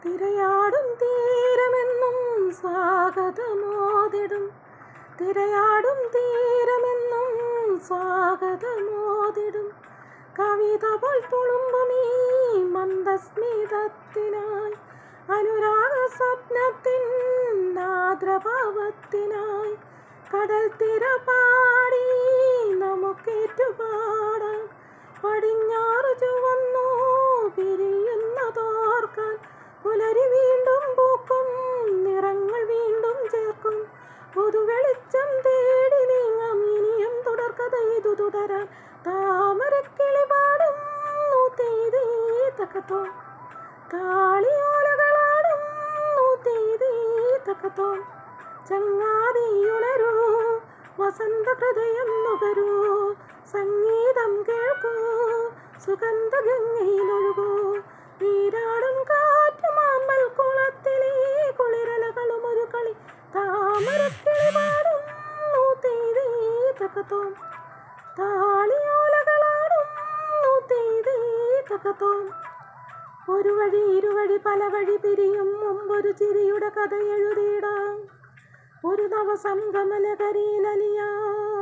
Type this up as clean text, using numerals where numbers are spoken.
തിരയാടും തീരമെന്നും സ്വാഗതമോതിടും, തിരയാടും തീരമെന്നും സ്വാഗതമോതിടും. കവിത പോൽ തുളുമ്പുമീ മന്ദസ്മിതത്തിനായി, അനുരാഗ സ്വപ്നത്തിൻ ആദ്രഭാവത്തിനായി, കടൽ തിര പാടി നമുക്കേറ്റുപാടാം. പടിഞ്ഞാറ് ചുവന്നു പിരിയുന്നതോർക്കാൻ, പുലരി വീണ്ടും പൂക്കും, നിറങ്ങൾ വീണ്ടും ചേർക്കും. പുതുവെളിച്ചം തേടി നീങ്ങാം, ഇനിയും തുടർക്കഥ ഇതു തുടരാൻ. താമരക്കിളി പാടുന്നു തീതീ തക്കത്തോ, കാളിയോലകളാടുന്നു തീതീ തക്കത്തോ. ചങ്ങാതിയുണരൂ, വസന്ത ഹൃദയം നുകരൂ, സംഗീതം കേൾക്കൂ, സുഗന്ധഗംഗയിലൊഴുകൂ. നീരാടും കാറ്റ് മാമ്പൽ കുളത്തിലെ കുളിരലകളും ഒരു കളി. താമരക്കിളി പാടുന്നു തീതീ തക്കത്തോ, താളിയോലകളാടുന്നു തീതീ തക്കത്തോ. ഒരു വഴി ഇരുവഴി പല വഴി പിരിയും മുമ്പൊരു ചിരിയുടെ കഥ എഴുതിയിടാം. ഒരു നവസംഗമലകരിയിലലിയാം.